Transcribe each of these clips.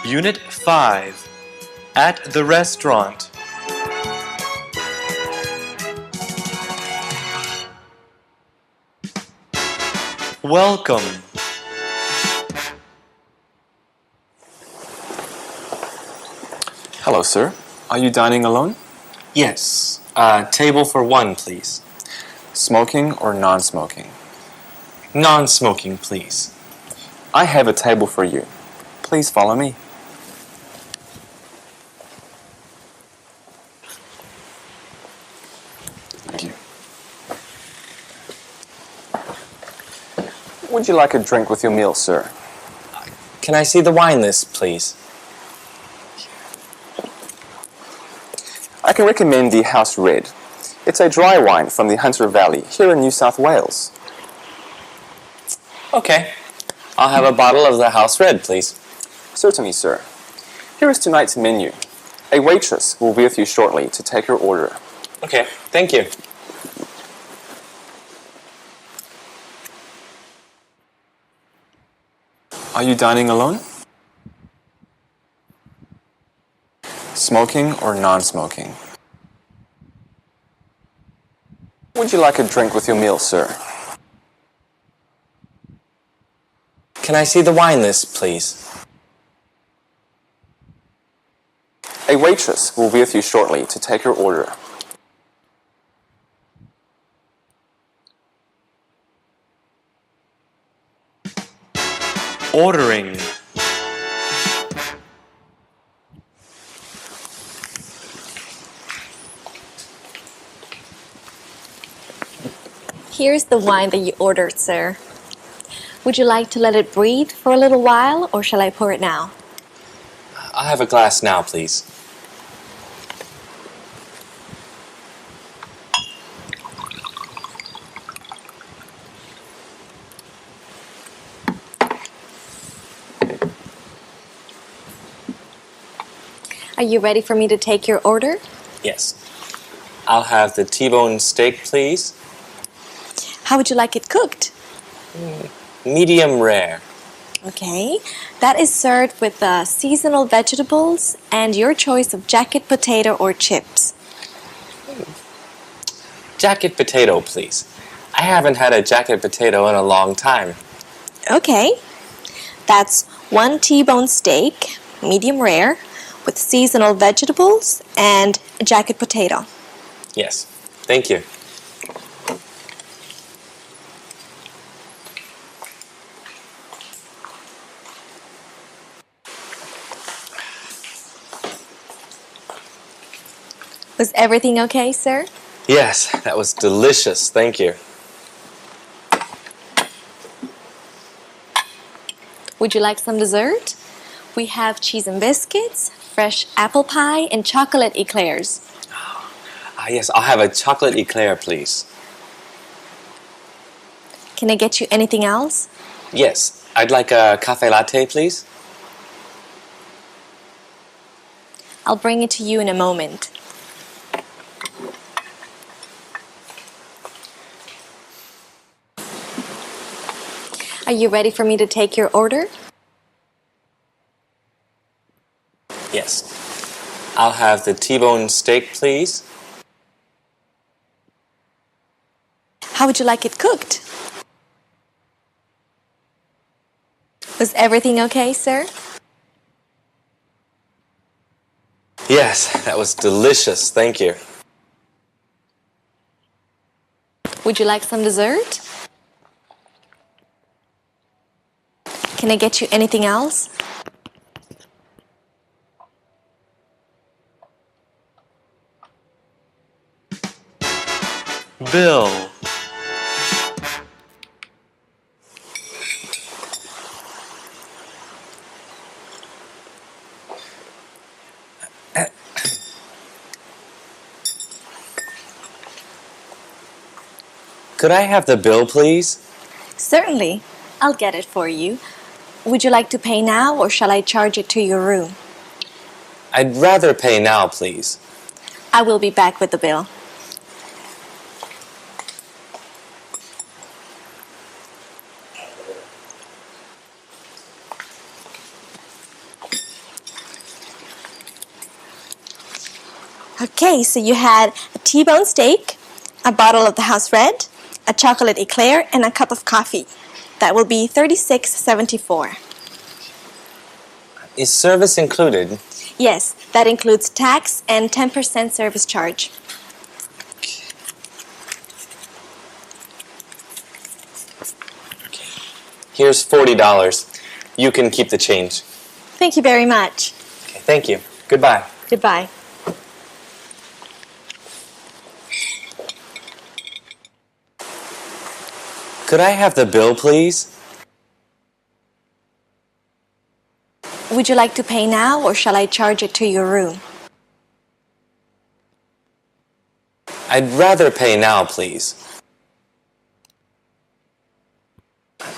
Unit 5. At the restaurant. Welcome. Hello, sir. Are you dining alone? Yes. Table for one, please. Smoking or non-smoking? Non-smoking, please. I have a table for you. Please follow me. Thank you. Would you like a drink with your meal, sir? Can I see the wine list, please? I can recommend the House Red. It's a dry wine from the Hunter Valley, here in New South Wales. Okay. I'll have a bottle of the House Red, please. Certainly, sir. Here is tonight's menu. A waitress will be with you shortly to take your order. Okay, thank you. Are you dining alone? Smoking or non-smoking? Would you like a drink with your meal, sir? Can I see the wine list, please? A waitress will be with you shortly to take your order. Ordering. Here's the wine that you ordered, sir. Would you like to let it breathe for a little while, or shall I pour it now? I'll have a glass now, please. Are you ready for me to take your order? Yes. I'll have the T-bone steak, please. How would you like it cooked? Medium rare. Okay. That is served with seasonal vegetables and your choice of jacket potato or chips. Jacket potato, please. I haven't had a jacket potato in a long time. Okay. That's 1 T-bone steak, medium rare, with seasonal vegetables and a jacket potato. Yes. Thank you. Was everything okay, sir? Yes, that was delicious. Thank you. Would you like some dessert? We have cheese and biscuits, fresh apple pie, and chocolate eclairs. Yes, I'll have a chocolate eclair, please. Can I get you anything else? Yes, I'd like a cafe latte, please. I'll bring it to you in a moment. Are you ready for me to take your order? Yes. I'll have the T-bone steak, please. How would you like it cooked? Was everything okay, sir? Yes, that was delicious. Thank you. Would you like some dessert? Can I get you anything else? Bill. Could I have the bill, please? Certainly. I'll get it for you. Would you like to pay now, or shall I charge it to your room? I'd rather pay now, please. I will be back with the bill. Okay, so you had a T-bone steak, a bottle of the house red, a chocolate eclair, and a cup of coffee. That will be $36.74. Is service included? Yes, that includes tax and 10% service charge. Here's $40. You can keep the change. Thank you very much. Okay, thank you. Goodbye. Goodbye. Could I have the bill, please? Would you like to pay now or shall I charge it to your room? I'd rather pay now, please.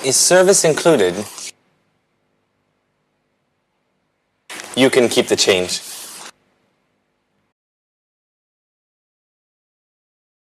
Is service included? You can keep the change.